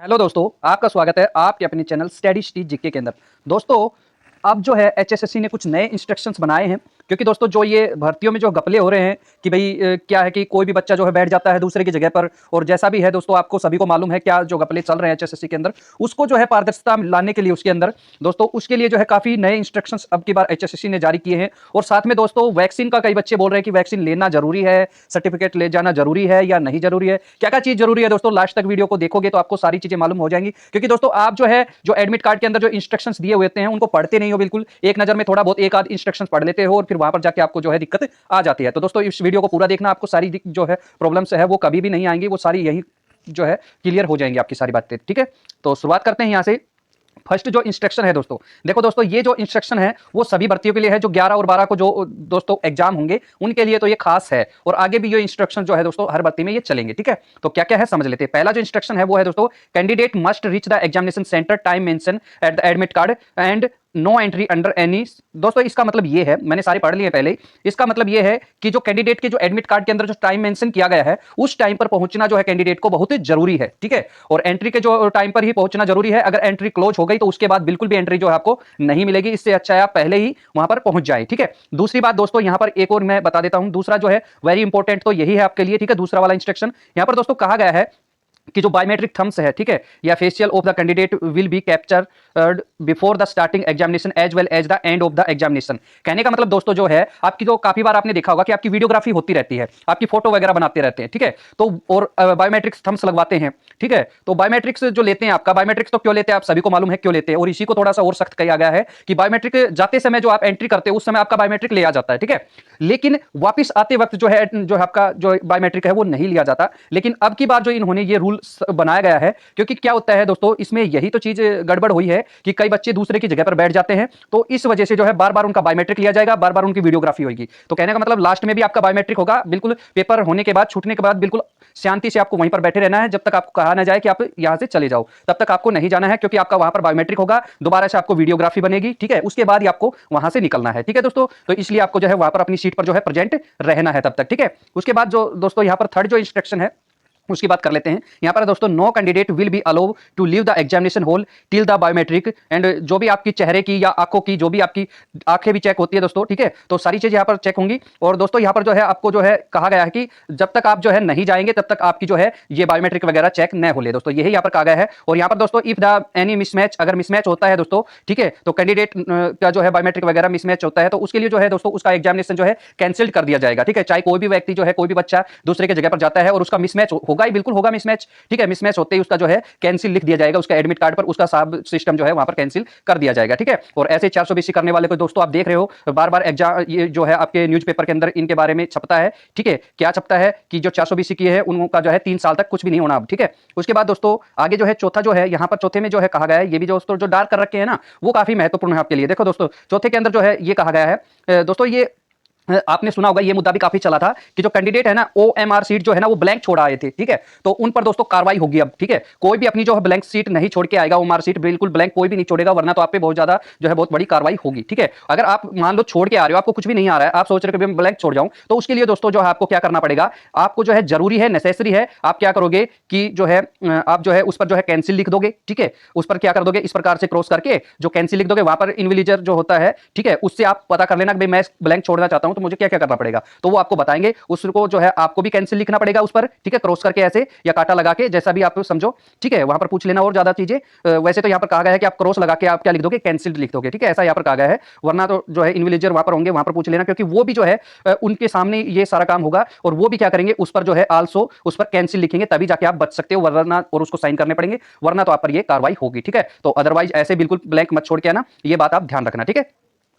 Hello दोस्तों, आपका स्वागत है आपके अपने चैनल स्टडी स्ट्रीट जीके के अंदर। दोस्तों, अब जो है एचएसएससी ने कुछ नए इंस्ट्रक्शंस बनाए हैं, क्योंकि दोस्तों जो ये भर्तियों में जो घपले हो रहे हैं कि भाई क्या है कि कोई भी बच्चा जो है बैठ जाता है दूसरे की जगह पर, और जैसा भी है दोस्तों आपको सभी को मालूम है क्या जो घपले चल रहे हैं एचएसएससी के अंदर, उसको जो है पारदर्शिता लाने के लिए उसके अंदर दोस्तों उसके लिए जो है काफ़ी नए इंस्ट्रक्शंस अब की बार एचएसएससी ने जारी किए हैं। और साथ में दोस्तों वैक्सीन का कई बच्चे बोल रहे हैं कि वैक्सीन लेना जरूरी है, सर्टिफिकेट ले जाना जरूरी है या नहीं जरूरी है, क्या क्या चीज़ जरूरी है। दोस्तों लास्ट तक वीडियो को देखोगे तो आपको सारी चीज़ें मालूम हो जाएंगी, क्योंकि दोस्तों आप जो है जो एडमिट कार्ड के अंदर जो इंस्ट्रक्शंस दिए हुए हैं उनको पढ़ते नहीं हो, बिल्कुल एक नज़र में थोड़ा बहुत एक आध इंस्ट्रक्शंस पढ़ लेते हो और फिर वहां पर जाके आपको जो है दिक्कत आ जाती है। तो दोस्तों इस वीडियो को पूरा देखना, आपको सारी जो है प्रॉब्लम्स है वो कभी भी नहीं आएंगी, वो सारी यही जो है क्लियर हो जाएंगी आपकी सारी बातें। ठीक है, तो शुरुआत करते हैं यहाँ से। फर्स्ट जो इंस्ट्रक्शन है दोस्तों, देखो दोस्तों ये जो इंस्ट्रक्शन है वो सभी भर्तियों के लिए है, जो 11 और 12 को जो दोस्तों एग्जाम होंगे उनके लिए तो ये खास है, और आगे भी ये इंस्ट्रक्शन जो है दोस्तों हर भर्ती में ये चलेंगे। ठीक है, तो क्या क्या है समझ लेते हैं। पहला जो इंस्ट्रक्शन है वो है दोस्तों, candidate must reach the examination centre time mention at the admit card and no entry under any. दोस्तों इसका मतलब ये है, मैंने सारे पढ़ लिए पहले ही, इसका मतलब ये है कि जो कैंडिडेट के जो एडमिट कार्ड के अंदर जो टाइम मेंशन किया गया है उस टाइम पर पहुंचना जो है कैंडिडेट को बहुत जरूरी है। ठीक है, और एंट्री के जो टाइम पर ही पहुंचना जरूरी है। अगर एंट्री क्लोज हो गई तो उसके बाद बिल्कुल भी एंट्री जो है आपको नहीं मिलेगी, इससे अच्छा है आप पहले ही वहां पर पहुंच जाए। ठीक है, दूसरी बात दोस्तों यहां पर एक और मैं बता देता हूं, दूसरा जो है वेरी इंपॉर्टेंट तो यही है आपके लिए। ठीक है, दूसरा वाला इंस्ट्रक्शन यहां पर दोस्तों कहा गया है कि जो बायोमेट्रिक थम्स है, ठीक है, या facial of the candidate will be captured before the starting examination as well as the end of the examination. कहने का मतलब दोस्तों जो है आपकी जो काफी बार आपने देखा होगा कि आपकी वीडियोग्राफी होती रहती है, आपकी फोटो वगैरह बनाते रहते हैं। ठीक है, तो और बायोमेट्रिक्स थम्स लगवाते हैं। ठीक है, तो बायोमेट्रिक्स जो लेते हैं, आपका बायोमेट्रिक्स तो क्यों लेते हैं आप सभी को मालूम है क्यों लेते हैं, और इसी को थोड़ा सा और सख्त किया गया है कि बायोमेट्रिक जाते समय जो आप एंट्री करते हो उस समय आपका बायोमेट्रिक लिया जाता है। ठीक है, लेकिन वापिस आते वक्त जो है आपका जो बायोमेट्रिक है वो नहीं लिया जाता। लेकिन अब की बार जो इन्होंने ये रूल बनाया गया है, क्योंकि क्या होता है दोस्तों इसमें यही तो चीज गड़बड़ हुई है कि कई बच्चे दूसरे की जगह पर बैठ जाते हैं, तो इस वजह से जो है बार बार उनका बायोमेट्रिक लिया जाएगा, बार बार उनकी वीडियोग्राफी होगी। तो कहने का मतलब लास्ट में भी आपका बायोमेट्रिक होगा, बिल्कुल पेपर होने के बाद छूटने के बाद बिल्कुल शांति से आपको वहीं पर बैठे रहना है, जब तक आपको कहा ना जाए कि आप यहां से चले जाओ तब तक आपको नहीं जाना है, क्योंकि आपका वहां पर बायोमेट्रिक होगा, दोबारा से आपको वीडियोग्राफी बनेगी। ठीक है, उसके बाद ही आपको वहां से निकलना है। ठीक है दोस्तों, तो इसलिए आपको जो है वहां पर अपनी सीट पर जो है प्रेजेंट रहना है तब तक। ठीक है, उसके बाद जो दोस्तों यहां पर थर्ड जो इंस्ट्रक्शन है उसकी बात कर लेते हैं। यहां पर दोस्तों no candidate will be allow to leave the examination hall till the biometric and जो भी आपकी चेहरे की या आंखों की जो भी आपकी आंखें भी चेक होती है दोस्तों। ठीक है, तो सारी चीजें यहां पर चेक होंगी। और दोस्तों यहां पर जो है आपको जो है कहा गया है कि जब तक आप जो है नहीं जाएंगे तब तक आपकी जो है ये बायोमेट्रिक वगैरह चेक न हो ले दोस्तों, यही यहां पर कहा गया है। और यहां पर दोस्तों इफ द एनी मिसमैच, अगर मिसमैच होता है दोस्तों, ठीक है, तो कैंडिडेट का जो है बायोमेट्रिक वगैरह मिसमैच होता है तो उसके लिए जो है दोस्तों उसका एग्जामिनेशन जो है कैंसिल कर दिया जाएगा। ठीक है, चाहे कोई भी व्यक्ति जो है कोई भी बच्चा दूसरे की जगह पर जाता है और उसका मिसमैच होगा ही, बिल्कुल होगा मिसमैच। ठीक है, मिसमैच होते ही उसका जो है कैंसिल लिख दिया जाएगा उसका एडमिट कार्ड पर, उसका सब सिस्टम जो है वहां पर कैंसिल कर दिया जाएगा। ठीक है, और ऐसे 420 करने वाले को दोस्तों आप देख रहे हो बार बार एग्जाम ये जो है आपके न्यूज़पेपर के अंदर इनके बारे में छपता है। ठीक है, क्या छपता है कि जो 420 की है उनका जो है 3 साल तक कुछ भी नहीं होना अब। ठीक है, उसके बाद दोस्तों आगे जो है चौथा जो है यहाँ पर चौथे में जो है कहा गया है, ये भी दोस्तों जो डार्क कर रखे हैं ना वो काफी महत्वपूर्ण है आपके लिए। देखो दोस्तों चौथे के अंदर जो है ये कहा गया है दोस्तों, ये आपने सुना होगा, ये मुद्दा भी काफी चला था कि जो कैंडिडेट है ना ओएमआर सीट जो है ना वो ब्लैंक छोड़ आए थे। ठीक है, तो उन पर दोस्तों कार्रवाई होगी अब। ठीक है, कोई भी अपनी जो है ब्लैंक सीट नहीं छोड़ के आएगा, ओएमआर सीट बिल्कुल ब्लैंक कोई भी नहीं छोड़ेगा, वरना तो आप पे बहुत ज्यादा जो है बहुत बड़ी कार्रवाई होगी। ठीक है, अगर आप मान लो छोड़ के आ रहे हो, आपको कुछ भी नहीं आ रहा है, आप सोच रहे हो कि मैं ब्लैंक छोड़ जाऊं, तो उसके लिए दोस्तों जो है आपको क्या करना पड़ेगा, आपको जो है जरूरी है, नेसेसरी है, आप क्या करोगे कि जो है आप जो है उस पर जो है कैंसिल लिख दोगे। ठीक है, उस पर क्या कर दोगे, इस प्रकार से क्रॉस करके जो कैंसिल लिख दोगे, वहां पर इनविजिलेटर जो होता है, ठीक है, उससे आप पता कर लेना कि मैं ब्लैंक छोड़ना चाहता हूं तो मुझे क्या क्या करना पड़ेगा, तो वो आपको बताएंगे। उसको जो है आपको भी कैंसिल लिखना पड़ेगा उस पर। ठीक है, क्रॉस करके ऐसे या कांटा लगा के, जैसा भी आप समझो। ठीक है, वहां पर पूछ लेना और ज्यादा चीजें। वैसे तो यहां पर कहा गया है कि आप क्रॉस लगा के आप क्या लिख दोगे, कैंसिल लिख दोगे। ठीक है, ऐसा यहां पर कहा गया है, वरना तो जो है इनविजिलेटर वहां पर होंगे, वहां पर पूछ लेना, क्योंकि वो भी जो है उनके सामने ये सारा काम होगा और वो भी क्या करेंगे, उस पर जो है आल्सो उस पर कैंसिल लिखेंगे, तभी जाके आप बच सकते हो, वरना और उसको साइन करने पड़ेंगे, वरना तो आप पर ये कार्रवाई होगी। ठीक है, तो अदरवाइज ऐसे बिल्कुल ब्लैंक मत छोड़ के आना, ये बात आप ध्यान रखना। ठीक है,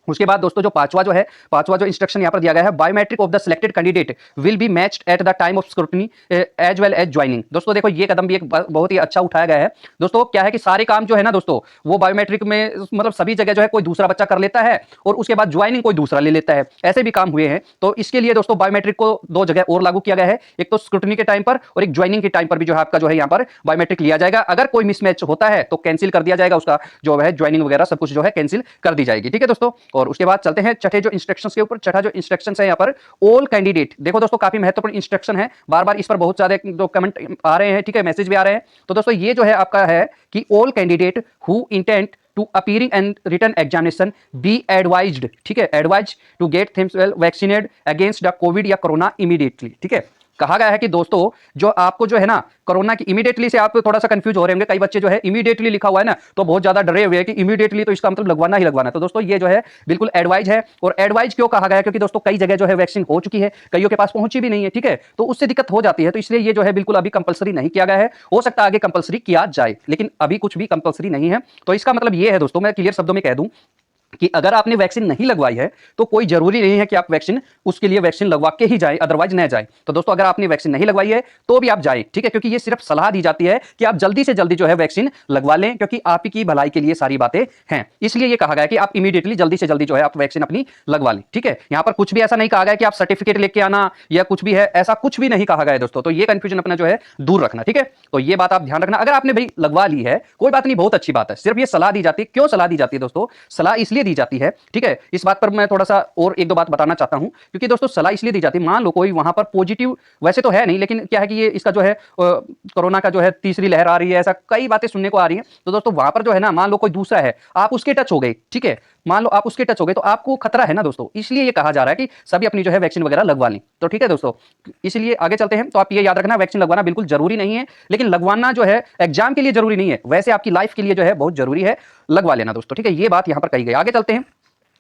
उसके बाद दोस्तों जो पांचवा जो इंस्ट्रक्शन यहां पर दिया गया है, biometric of the selected candidate will be matched at the time of scrutiny as well as joining. दोस्तों देखो ये कदम भी एक बहुत ही अच्छा उठाया गया है। दोस्तों क्या है कि सारे काम जो है ना दोस्तों वो बायोमेट्रिक में मतलब सभी जगह जो है कोई दूसरा बच्चा कर लेता है और उसके बाद ज्वाइनिंग कोई दूसरा ले लेता है, ऐसे भी काम हुए हैं। तो इसके लिए दोस्तों बायोमेट्रिक को 2 जगह और लागू किया गया है, एक तो स्क्रूटनी के टाइम पर और एक ज्वाइनिंग के टाइम पर भी जो है आपका जो है यहाँ पर बायोमेट्रिक लिया जाएगा। अगर कोई मिसमैच होता है तो कैंसिल कर दिया जाएगा, उसका जो है ज्वाइनिंग वगैरह सब कुछ जो है कैंसिल कर दी जाएगी। ठीक है दोस्तों, और उसके बाद चलते हैं छठे जो इंस्ट्रक्शंस के ऊपर। छठा जो इंस्ट्रक्शन है यहाँ पर, ऑल कैंडिडेट, देखो दोस्तों काफी महत्वपूर्ण इंस्ट्रक्शन है, बार बार इस पर बहुत सारे जो कमेंट आ रहे हैं, ठीक है, मैसेज भी आ रहे हैं। तो दोस्तों ये जो है आपका है कि all candidate who intent to appearing and written examination be advised, ठीक है, advise to get himself vaccinated against the covid या कोरोना इमीडिएटली, ठीक है। कहा गया है कि दोस्तों जो आपको जो है ना कोरोना की इमीडिएटली से आप थोड़ा सा कंफ्यूज हो रहे होंगे, कई बच्चे जो है इमीडिएटली लिखा हुआ है ना तो बहुत ज्यादा डरे हुए हैं कि इमीडिएटली तो इसका मतलब लगवाना ही लगवाना है। तो दोस्तों ये जो है बिल्कुल एडवाइज है। और एडवाइज क्यों कहा गया है, क्योंकि दोस्तों कई जगह जो है वैक्सीन हो चुकी है, कईयों के पास पहुंची भी नहीं है, ठीक है, तो उससे दिक्कत हो जाती है। तो इसलिए ये जो है बिल्कुल अभी कंपलसरी नहीं किया गया है, हो सकता है आगे कंपलसरी किया जाए, लेकिन अभी कुछ भी कंपलसरी नहीं है। तो इसका मतलब ये है दोस्तों, मैं क्लियर शब्दों में कह दूं कि अगर आपने वैक्सीन नहीं लगवाई है तो कोई जरूरी नहीं है कि आप वैक्सीन उसके लिए वैक्सीन लगवा के ही जाए, अदरवाइज न जाए। तो दोस्तों अगर आपने वैक्सीन नहीं लगवाई है तो भी आप जाए, ठीक है, क्योंकि ये सिर्फ सलाह दी जाती है कि आप जल्दी से जल्दी जो है वैक्सीन लगवा लें, क्योंकि आप ही की भलाई के लिए सारी बातें हैं। इसलिए ये कहा गया है कि आप इमीडिएटली जल्दी से जल्दी जो है आप वैक्सीन अपनी लगवा लें, ठीक है। यहां पर कुछ भी ऐसा नहीं कहा गया कि आप सर्टिफिकेट लेके आना या कुछ भी है, ऐसा कुछ भी नहीं कहा गया है दोस्तों। तो ये कंफ्यूजन अपना जो है दूर रखना, ठीक है। तो ये बात आप ध्यान रखना। अगर आपने भाई लगवा ली है कोई बात नहीं, बहुत अच्छी बात है, सिर्फ ये सलाह दी जाती है। क्यों सलाह दी जाती है दोस्तों? सलाह इसलिए दी जाती है, ठीक है, इस बात पर मैं थोड़ा सा और एक दो बात बताना चाहता हूं, क्योंकि दोस्तों सलाह इसलिए दी जाती है, मान लो कोई वहां पर पॉजिटिव वैसे तो है नहीं, लेकिन क्या है कि ये इसका जो है कोरोना का जो है तीसरी लहर आ रही है, ऐसा कई बातें सुनने को आ रही है। तो दोस्तों वहां पर जो है ना, मान लो कोई दूसरा है, आप उसके टच हो गए, ठीक है, मान लो आप उसके टच हो गए तो आपको खतरा है ना दोस्तों। इसलिए ये कहा जा रहा है कि सभी अपनी जो है वैक्सीन वगैरह लगवा लें। तो ठीक है दोस्तों, इसलिए आगे चलते हैं। तो आप ये याद रखना, वैक्सीन लगवाना बिल्कुल जरूरी नहीं है, लेकिन लगवाना जो है एग्जाम के लिए जरूरी नहीं है, वैसे आपकी लाइफ के लिए जो है बहुत जरूरी है, लगवा लेना दोस्तों, ठीक है। ये बात यहां पर कही गई। आगे चलते हैं।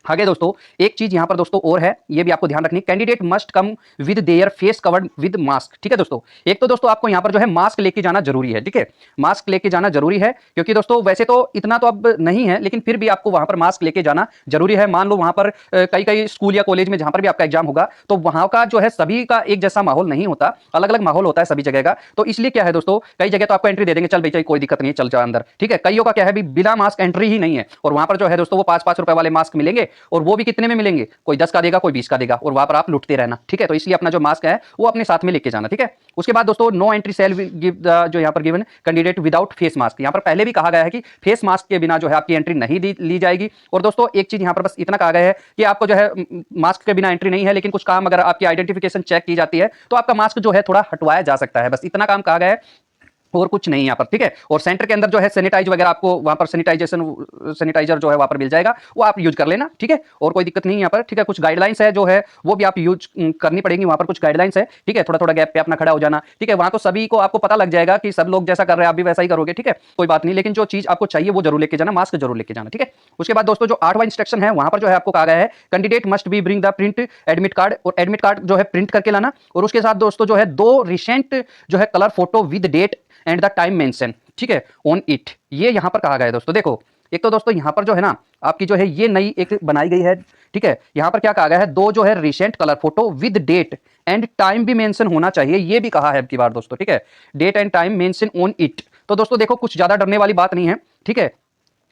आगे दोस्तों एक चीज यहां पर दोस्तों और है, ये भी आपको ध्यान रखनी, candidate must come with their face covered with mask, ठीक है दोस्तों। एक तो दोस्तों आपको यहां पर जो है मास्क लेके जाना जरूरी है, ठीक है, मास्क लेके जाना जरूरी है, क्योंकि दोस्तों वैसे तो इतना तो अब नहीं है, लेकिन फिर भी आपको वहां पर मास्क लेके जाना जरूरी है। मान लो वहां पर कई कई स्कूल या कॉलेज में जहां पर भी आपका एग्जाम होगा, तो वहां का जो है सभी का एक जैसा माहौल नहीं होता, अलग अलग माहौल होता है सभी जगह का। तो इसलिए क्या है दोस्तों, कई जगह तो आपको एंट्री दे देंगे, चल भाई कोई दिक्कत नहीं है, चल जाओ अंदर, ठीक है। कईयों का क्या है, बिना मास्क एंट्री ही नहीं है, और वहां पर जो है दोस्तों वो 5-5 रुपए वाले मास्क मिलेंगे, और वो भी कितने में मिलेंगे, कोई 10 का देगा, कोई 20 का देगा, और वहां पर आप लुटते रहना, ठीक है। तो इसलिए अपना जो मास्क है वो अपने साथ में लेके जाना, ठीक है। उसके बाद दोस्तों no entry shall will give the जो यहां पर given candidate without face mask, यहां पर पहले भी कहा गया है कि फेस मास्क के बिना जो है आपकी एंट्री नहीं ली जाएगी। और दोस्तों एक चीज यहां पर बस इतना कहा गया है कि आपको जो है मास्क के बिना एंट्री नहीं है, लेकिन कुछ काम अगर आपकी आइडेंटिफिकेशन चेक की जाती है तो आपका मास्क जो है थोड़ा हटवाया जा सकता है, बस इतना काम कहा गया है, और कुछ नहीं यहाँ पर, ठीक है। और सेंटर के अंदर जो है सैनिटाइज वगैरह आपको वहां पर सैनिटाइजर जो है वहां पर मिल जाएगा, वो आप यूज कर लेना, ठीक है, और कोई दिक्कत नहीं यहाँ पर, ठीक है। कुछ गाइडलाइंस है जो है वो भी आप यूज करनी पड़ेगी, वहां पर कुछ गाइडलाइंस है, ठीक है। थोड़ा थोड़ा गैप पे अपना खड़ा हो जाना, ठीक है, वहां तो सभी को आपको पता लग जाएगा कि सब लोग जैसा कर रहे हैं आप भी वैसा ही करोगे, ठीक है, कोई बात नहीं, लेकिन जो चीज आपको चाहिए वो जरूर लेके जाना, मास्क जरूर लेके जाना, ठीक है। उसके बाद दोस्तों जो 8वां इंस्ट्रक्शन है वहां पर जो है आपको कहा गया है candidate must be bring the print admit card, और एडमिट कार्ड जो है प्रिंट करके लाना, और उसके साथ दोस्तों जो है 2 रिसेंट जो है colour photo with date and the time mention, ठीक है, ऑन इट। ये यहां पर कहा गया है दोस्तों। देखो एक तो दोस्तों यहां पर जो है ना आपकी जो है ये नई एक बनाई गई है, ठीक है। यहां पर क्या कहा गया है, 2 जो है recent colour photo with date and time भी मेंशन होना चाहिए, ये भी कहा है अब की बार दोस्तों, ठीक है, date and time mention on it. तो दोस्तों देखो कुछ ज्यादा डरने वाली बात नहीं है, ठीक है,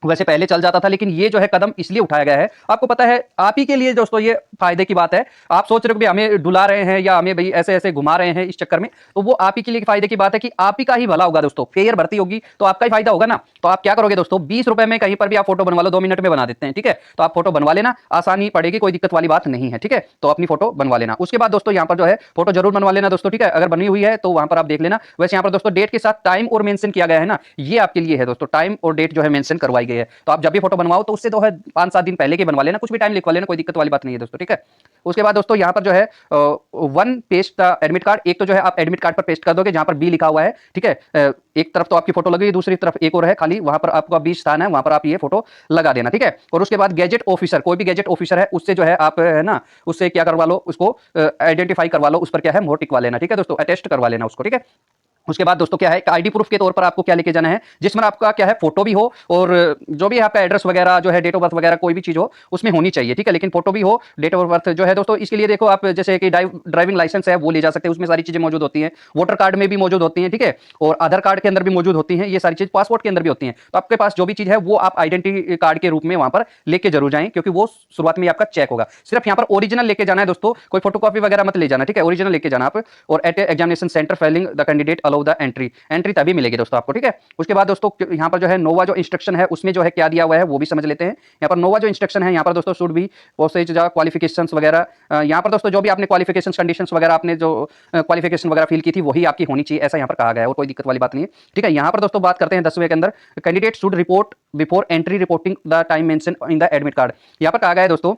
वैसे पहले चल जाता था, लेकिन ये जो है कदम इसलिए उठाया गया है, आपको पता है आप ही के लिए दोस्तों ये फायदे की बात है। आप सोच रहे हो कि हमें डुला रहे हैं या हमें भाई ऐसे ऐसे घुमा रहे हैं इस चक्कर में, तो वो आप ही के लिए फायदे की बात है कि आप ही का ही भला होगा दोस्तों। फेयर भर्ती होगी तो आपका ही फायदा होगा ना। तो आप क्या करोगे दोस्तों, 20 रुपए में कहीं पर भी आप फोटो बनवा लो, 2 मिनट में बना देते हैं, ठीक है। तो आप फोटो बनवा लेना, आसानी पड़ेगी, कोई दिक्कत वाली बात नहीं है, ठीक है। तो अपनी फोटो बनवा लेना। उसके बाद दोस्तों यहाँ पर जो है फोटो जरूर बनवा लेना दोस्तों, ठीक है, अगर बनी हुई है तो वहां पर आप देख लेना। वैसे यहाँ पर दोस्तों डेट के साथ टाइम और मेंशन किया गया है ना, ये आपके लिए है दोस्तों, टाइम और डेट जो है मेंशन करवाई गई है। तो आप जब भी फोटो बनवाओ तो उससे तो है 5-7 दिन पहले के बनवा लेना, कुछ भी टाइम लिखवा लेना, कोई दिक्कत वाली बात नहीं है दोस्तों, ठीक है। उसके बाद दोस्तों यहाँ पर जो है 1 पेस्ट एडमिट कार्ड, एक तो जो है आप एडमिट कार्ड पर पेस्ट कर दोगे जहां पर बी लिखा हुआ है, ठीक है। एक तरफ तो आपकी फोटो लगी, दूसरी तरफ एक और है खाली, वहां पर आपका 20 स्थान है, वहां पर आप ये फोटो लगा देना, ठीक है। और उसके बाद गैजेट ऑफिसर, कोई भी गैजेट ऑफिसर है उससे जो है आप है ना उससे क्या करवा लो, उसको आइडेंटिफाई करवा लो, उस पर क्या है मोहर टिकवा लेना, ठीक है दोस्तों, अटेस्ट करवा लेना उसको, ठीक है। उसके बाद दोस्तों क्या है, आईडी प्रूफ के तौर पर आपको क्या लेके जाना है, जिसमें आपका क्या है फोटो भी हो और जो भी आपका एड्रेस वगैरह जो है डेट ऑफ बर्थ वगैरह कोई भी चीज हो उसमें होनी चाहिए, ठीक है, लेकिन फोटो भी हो, डेट ऑफ बर्थ जो है दोस्तों। इसके लिए देखो आप जैसे कि ड्राइविंग लाइसेंस है वो ले जा सकते हैं, उसमें सारी चीजें मौजूद होती हैं, वोटर कार्ड में भी मौजूद होती हैं, ठीक है, और आधार कार्ड के अंदर भी मौजूद होती हैं, ये सारी चीज पासपोर्ट के अंदर भी होती हैं। तो आपके पास जो भी चीज है वो आप आइडेंटिटी कार्ड के रूप में वहां पर लेके जरूर जाएं, क्योंकि वो शुरुआत में आपका चेक होगा। सिर्फ यहाँ पर ओरिजिनल लेके जाना है दोस्तों, कोई फोटोकॉपी वगैरह मत ले जाना, ठीक है, ओरिजिनल लेके जाना आप। और at examination centre filling the candidate allow allow the entry, entry तभी मिलेगी दोस्तों आपको, ठीक है। उसके बाद दोस्तों यहाँ पर जो है नोवा जो इंस्ट्रक्शन है उसमें जो है क्या दिया हुआ है वो भी समझ लेते हैं। यहाँ पर नोवा जो इंस्ट्रक्शन है यहाँ पर दोस्तों शुड बी पोसेज द क्वालिफिकेशंस वगैरह, यहाँ पर दोस्तों जो भी आपने क्वालिफिकेशन कंडीशंस वगैरह आपने जो क्वालिफिकेशन वगैरह फिल की थी वही आपकी होनी चाहिए, ऐसा यहाँ पर कहा गया है और कोई दिक्कत वाली बात नहीं है, ठीक है। यहाँ पर दोस्तों बात करते हैं 10वें के अंदर, candidate should report before entry reporting the time mention in the admit card. यहाँ पर कहा गया है दोस्तों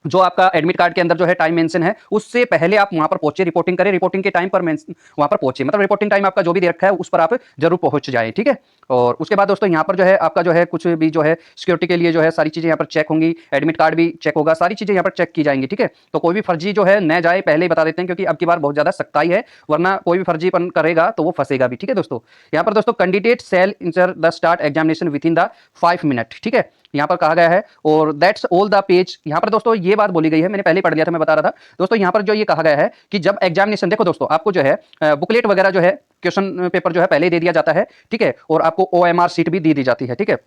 जो आपका एडमिट कार्ड के अंदर जो है टाइम मेंशन है उससे पहले आप वहां पर पहुंचे, रिपोर्टिंग करें, रिपोर्टिंग के टाइम पर वहां पर पहुंचे, मतलब रिपोर्टिंग टाइम आपका जो भी दे रखा है उस पर आप जरूर पहुंच जाए, ठीक है। और उसके बाद दोस्तों यहाँ पर जो है आपका जो है कुछ भी जो है सिक्योरिटी के लिए जो है सारी चीजें यहाँ पर चेक होंगी, एडमिट कार्ड भी चेक होगा, सारी चीजें यहाँ पर चेक की जाएंगी, ठीक है। तो कोई भी फर्जी जो है न जाए, पहले ही बता देते हैं क्योंकि अब की बार बहुत ज्यादा सख्ताई है, वरना कोई भी फर्जीपन करेगा तो वो फंसेगा भी, ठीक है दोस्तों। यहाँ पर दोस्तों candidate shall ensure the start examination within the 5 minute, ठीक है, यहाँ पर कहा गया है। और दैट्स ऑल द पेज, यहाँ पर दोस्तों ये बात बोली गई है, मैंने पहले पढ़ लिया था, मैं बता रहा था दोस्तों। यहाँ पर जो ये कहा गया है कि जब एग्जामिनेशन, देखो दोस्तों आपको जो है बुकलेट वगैरह जो है क्वेश्चन पेपर जो है पहले ही दे दिया जाता है, ठीक है, और आपको OMR शीट भी दी जाती है, ठीक है,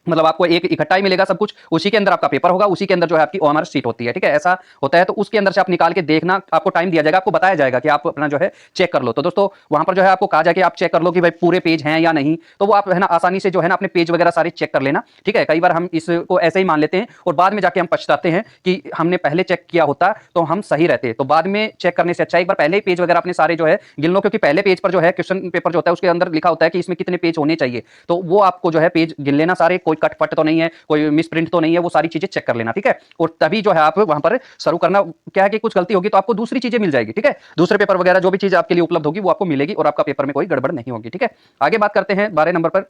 मतलब आपको एक इकट्ठा ही मिलेगा सब कुछ, उसी के अंदर आपका पेपर होगा, उसी के अंदर जो है आपकी OMR शीट होती है, ठीक है, ऐसा होता है। तो उसके अंदर से आप निकाल के देखना, आपको टाइम दिया जाएगा, आपको बताया जाएगा कि आप अपना जो है चेक कर लो। तो दोस्तों वहां पर जो है आपको कहा जाए कि आप चेक कर लो कि भाई पूरे पेज हैं या नहीं, तो वो आप है ना आसानी से जो है ना अपने पेज वगैरह सारे चेक कर लेना, ठीक है। कई बार हम इसको ऐसे ही मान लेते हैं और बाद में जाके हम पछताते हैं कि हमने पहले चेक किया होता तो हम सही रहते। तो बाद में चेक करने से अच्छा एक बार पहले ही पेज वगैरह अपने सारे जो है गिन लो, क्योंकि पहले पेज पर जो है क्वेश्चन पेपर जो होता है उसके अंदर लिखा होता है कि इसमें कितने पेज होने चाहिए, तो वो आपको जो है पेज गिन लेना सारे, कोई कट फट तो नहीं है, कोई मिस प्रिंट तो नहीं है, वो सारी चीजें चेक कर लेना, ठीक है। और तभी जो है आप वहां पर शुरू करना, क्या है कि कुछ गलती होगी तो आपको दूसरी चीजें मिल जाएगी, ठीक है, दूसरे पेपर वगैरह जो भी चीज आपके लिए उपलब्ध होगी वो आपको मिलेगी और आपका पेपर में कोई गड़बड़ नहीं होगी, ठीक है। आगे बात करते हैं 12 नंबर पर।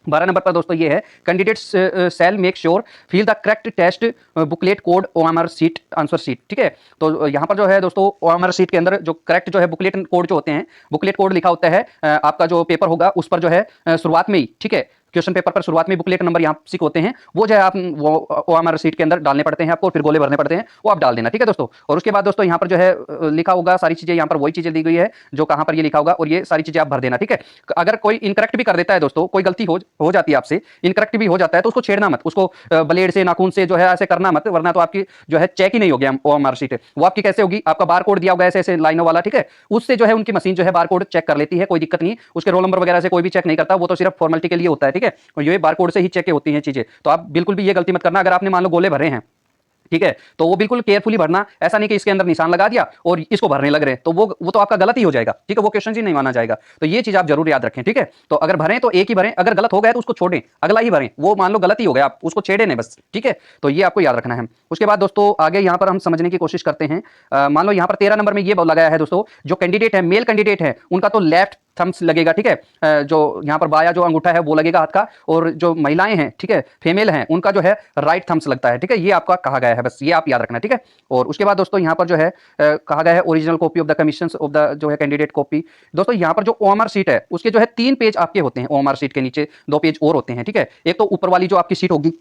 12 नंबर पर दोस्तों ये है candidates shall make sure fill the correct test booklet code OMR sheet answer sheet, ठीक है। तो यहाँ पर जो है दोस्तों OMR शीट के अंदर जो करेक्ट जो है बुकलेट कोड जो होते हैं, बुकलेट कोड लिखा होता है, आपका जो पेपर होगा उस पर जो है शुरुआत में ही, ठीक है, क्वेश्चन पेपर पर शुरुआत में बुकलेट नंबर यहाँ सिक होते हैं, वो जो है आप वो OMR शीट के अंदर डालने पड़ते हैं आपको, फिर गोले भरने पड़ते हैं, वो आप डाल देना, ठीक है दोस्तों। और उसके बाद दोस्तों यहाँ पर जो है लिखा होगा सारी चीजें, यहाँ पर वही चीजें दी गई है जो कहाँ पर ये लिखा होगा और ये सारी चीजें आप भर देना, ठीक है। अगर कोई इनकरेक्ट भी कर देता है दोस्तों, कोई गलती हो जाती है आपसे, इनकरेक्ट भी हो जाता है तो उसको छेड़ना मत, उसको ब्लेड से नाखून से जो है ऐसे करना मत, वरना तो आपकी जो है चेक ही नहीं होगी OMR शीट। वो आपकी कैसे होगी, आपका बार कोड दिया होगा ऐसे ऐसे लाइनों वाला, ठीक है, उससे जो है उनकी मशीन जो है बार कोड चेक कर लेती है, कोई दिक्कत नहीं, उसके रोल नंबर वगैरह से कोई भी चेक नहीं करता, वो तो सिर्फ फॉर्मेलिटी के लिए होता है, ठीक है। और ये बार कोड से ही चेक होती हैं चीजें, तो आप बिल्कुल भी ये गलती मत करना। अगर आपने मान लो गोले भरे हैं, ठीक है, तो वो बिल्कुल केयरफुली भरना, ऐसा नहीं कि इसके अंदर निशान लगा दिया और इसको भरने लग रहे हैं, तो वो तो आपका गलत ही हो जाएगा, ठीक है, वो क्वेश्चन ही नहीं माना जाएगा। तो ये चीज आप जरूर याद रखें, ठीक है। तो अगर भरें तो एक ही भरें, अगर गलत हो गया तो उसको छोड़ें, अगला ही भरें, वो मान लो गलत ही हो गया, आप उसको छेड़े नहीं बस, ठीक है। तो ये आपको याद रखना है। उसके बाद दोस्तों आगे यहाँ पर हम समझने की कोशिश करते हैं। मान लो यहाँ पर 13 नंबर में ये लगाया है दोस्तों, जो कैंडिडेट है, मेल कैंडिडेट है, उनका तो लेफ्ट थम्स लगेगा, ठीक है, जो यहाँ पर बाया जो अंगूठा है वो लगेगा हाथ का, और जो महिलाएं हैं, ठीक है, फीमेल हैं, उनका जो है राइट थम्स लगता है, ठीक है, ये आपका कहा गया है, बस ये आप याद रखना, ठीक है। और उसके बाद दोस्तों यहाँ पर जो है कहा गया है original copy of the commission of the जो है कैंडिडेट कॉपी। दोस्तों यहाँ पर जो OMR शीट है उसके जो है 3 पेज आपके होते हैं, OMR शीट के नीचे 2 पेज और होते हैं, ठीक है। एक तो ऊपर वाली जो आपकी शीट होगी,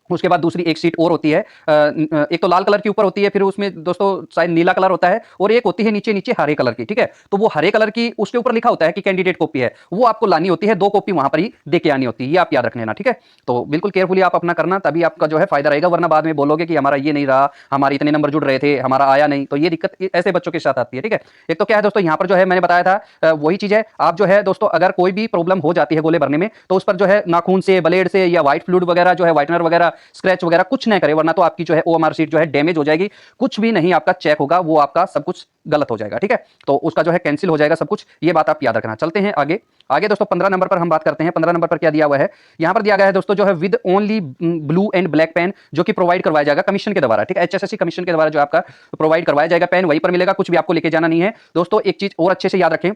उसके बाद दूसरी एक सीट और होती है, एक तो लाल कलर की ऊपर होती है, फिर उसमें दोस्तों शायद नीला कलर होता है, और एक होती है नीचे नीचे हरे कलर की, ठीक है। तो वो हरे कलर की उसके ऊपर लिखा होता है कि कैंडिडेट कॉपी है, वो आपको लानी होती है, 2 कॉपी वहां पर ही दे के आनी होती है, ये आप याद रख लेना, ठीक है। तो बिल्कुल केयरफुली आप अपना करना, तभी आपका जो है फायदा रहेगा, वरना बाद में बोलोगे कि हमारा ये नहीं रहा, हमारे इतने नंबर जुड़ रहे थे, हमारा आया नहीं, तो ये दिक्कत ऐसे बच्चों के साथ आती है, ठीक है। एक तो क्या है दोस्तों यहाँ पर जो है मैंने बताया था वही चीज है, आप जो है दोस्तों अगर कोई भी प्रॉब्लम हो जाती है गोले भरने में, तो उस पर जो है नाखून से, ब्लेड से या व्हाइट फ्लूइड वगैरह जो है व्हाइटनर वगैरह स्क्रैच वगैरह कुछ नहीं करे, वरना तो आपकी जो है OMR शीट जो है डैमेज हो जाएगी, कुछ भी नहीं आपका चेक होगा, वो आपका सब कुछ गलत हो जाएगा, ठीक है। तो उसका जो है कैंसिल हो जाएगा सब कुछ, ये बात आप याद रखना। चलते हैं आगे। आगे दोस्तों 15 नंबर पर हम बात करते हैं। 15 नंबर पर क्या दिया हुआ है, यहाँ पर दिया गया है दोस्तों जो है with only blue and black pen, जो कि प्रोवाइड करवाया जाएगा कमीशन के द्वारा, ठीक है, HSSC कमीशन के द्वारा जो आपका प्रोवाइड करवाया जाएगा, पेन वहीं पर मिलेगा, कुछ भी आपको लेके जाना नहीं है दोस्तों। एक चीज और अच्छे से याद रखें,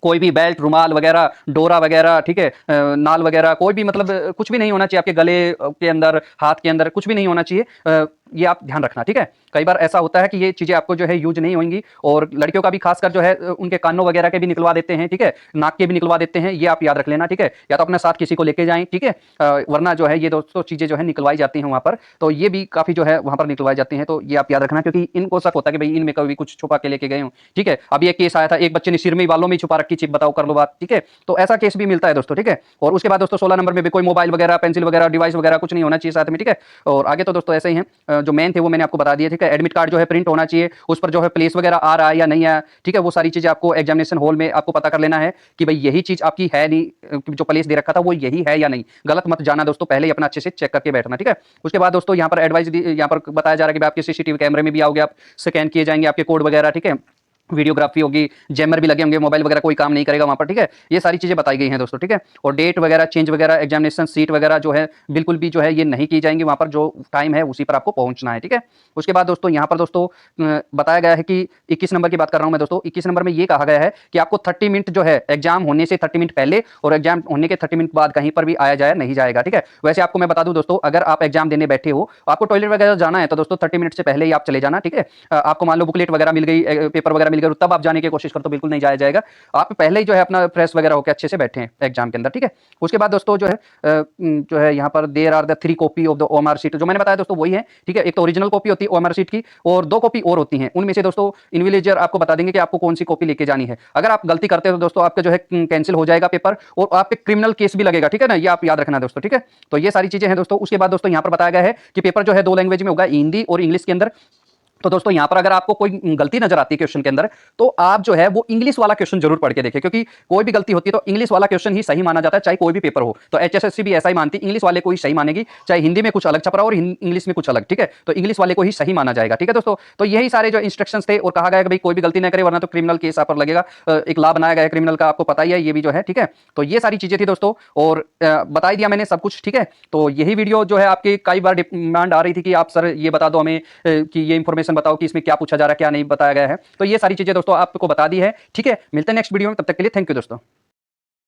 कोई भी बेल्ट, रुमाल वगैरह, डोरा वगैरह, ठीक है, नाल वगैरह, कोई भी मतलब कुछ भी नहीं होना चाहिए आपके गले के अंदर, हाथ के अंदर, कुछ भी नहीं होना चाहिए, ये आप ध्यान रखना, ठीक है। कई बार ऐसा होता है कि ये चीजें आपको जो है यूज नहीं होंगी, और लड़कियों का भी खासकर जो है उनके कानों वगैरह के भी निकलवा देते हैं, ठीक है, नाक के भी निकलवा देते हैं, ये आप याद रख लेना, ठीक है। या तो अपने साथ किसी को लेके जाएं, ठीक है, वरना जो है ये दोस्तों चीजें जो है निकलवाई जाती हैं वहां पर, तो ये भी काफी जो है वहां पर निकलवाई जाती हैं, तो ये आप याद रखना, क्योंकि इनको शक होता है कि भाई इनमें कभी कुछ छुपा के लेके गए हो, ठीक है। अभी एक केस आया था, एक बच्चे ने सिर में बालों में छुपा रखी चिप, बताओ कर लो बात, ठीक है। तो ऐसा केस भी मिलता है दोस्तों, ठीक है। और उसके बाद दोस्तों 16 नंबर में भी कोई मोबाइल वगैरह, पेंसिल वगैरह, डिवाइस वगैरह कुछ नहीं होना चाहिए साथ में, ठीक है। और आगे तो दोस्तों ऐसे ही है, जो मेन थे वो मैंने आपको बता दिए, ठीक है। एडमिट कार्ड जो है प्रिंट होना चाहिए, उस पर जो है प्लेस वगैरह आ रहा है या नहीं है, ठीक है। वो सारी चीजें आपको एग्जामिनेशन हॉल में आपको पता कर लेना है कि भाई यही चीज आपकी है नहीं, जो प्लेस दे रखा था वो यही है या नहीं। गलत मत जाना दोस्तों, पहले ही अपना अच्छे से चेक करके बैठना, ठीक है। उसके बाद दोस्तों यहाँ पर एडवाइस यहाँ पर बताया जा रहा है कि आपके सीसीटीवी कैमरे में भी आओगे, आप स्कैन किए जाएंगे आपके कोड वगैरह, ठीक है। वीडियोग्राफी होगी, जैमर भी लगे होंगे, मोबाइल वगैरह कोई काम नहीं करेगा वहां पर, ठीक है। ये सारी चीजें बताई गई हैं दोस्तों, ठीक है। और डेट वगैरह चेंज वगैरह, एग्जामिनेशन सीट वगैरह जो है बिल्कुल भी जो है ये नहीं की जाएंगी, वहां पर जो टाइम है उसी पर आपको पहुंचना है, ठीक है। उसके बाद दोस्तों यहाँ पर दोस्तों बताया गया है कि 21 नंबर की बात कर रहा हूं मैं दोस्तों। 21 नंबर में ये कहा गया है कि आपको 30 मिनट जो है एग्जाम होने से 30 मिनट पहले और एग्जाम होने के 30 मिनट बाद कहीं पर भी आया जाए नहीं जाएगा, ठीक है। वैसे आपको मैं बता दूं दोस्तों, अगर आप एग्जाम देने बैठे हो, आपको टॉयलेट वगैरह जाना है तो दोस्तों 30 मिनट से पहले ही आप चले जाना, ठीक है। आपको मान लो बुकलेट वगैरह मिल गई, पेपर वगैरह मिल गए, तब आप जाने की कोशिश कर, तो बिल्कुल नहीं जाया जाएगा। आप पहले ही जो है अपना फ्रेश वगैरह होकर अच्छे से बैठे हैं एग्जाम के अंदर, ठीक है। उसके बाद दोस्तों जो है यहाँ पर there are the 3 copy of the OMR sheet, जो मैंने बताया दोस्तों वही है, ठीक है। एक तो ओरिजिनल कॉपी होती है ओएमआर शीट की, और 2 कॉपी और होती हैं। उनमें से दोस्तों इन्विजिलेटर आपको बता देंगे कि आपको कौन सी कॉपी लेके जानी है। अगर आप गलती करते हो तो दोस्तों आपका जो है कैंसिल हो जाएगा पेपर, और आप पे क्रिमिनल केस भी लगेगा, ठीक है ना। ये आप याद रखना दोस्तों, ठीक है। तो ये सारी चीजें हैं दोस्तों। उसके बाद दोस्तों यहाँ पर बताया गया है कि पेपर जो है 2 लैंग्वेज में होगा, हिंदी और इंग्लिश के अंदर। तो दोस्तों यहाँ पर अगर आपको कोई गलती नजर आती है क्वेश्चन के अंदर, तो आप जो है वो इंग्लिश वाला क्वेश्चन जरूर पढ़ के देखें, क्योंकि कोई भी गलती होती है तो इंग्लिश वाला क्वेश्चन ही सही माना जाता है, चाहे कोई भी पेपर हो। तो एचएसएससी भी ऐसा ही मानती है, इंग्लिश वाले को ही सही मानेगी, चाहे हिंदी में कुछ अलग छप रहा हो और इंग्लिश में कुछ अलग, ठीक है। तो इंग्लिश वाले को ही सही माना जाएगा, ठीक है दोस्तों। तो यही सारे जो इंस्ट्रक्शंस थे, और कहा गया कि भाई कोई भी गलती ना करे वरना तो क्रिमिनल केस आप पर लगेगा। एक लॉ बनाया गया है क्रिमिनल का, आपको पता ही है ये भी जो है, ठीक है। तो ये सारी चीजें थी दोस्तों, और बता दिया मैंने सब कुछ, ठीक है। तो यही वीडियो जो है आपकी कई बार डिमांड आ रही थी कि आप सर ये बता दो हमें कि ये इंफॉर्मेशन बताओ कि इसमें क्या पूछा जा रहा है, क्या नहीं बताया गया है। तो ये सारी चीजें दोस्तों आपको बता दी है, ठीक है। मिलते हैं नेक्स्ट वीडियो में, तब तक के लिए थैंक यू दोस्तों।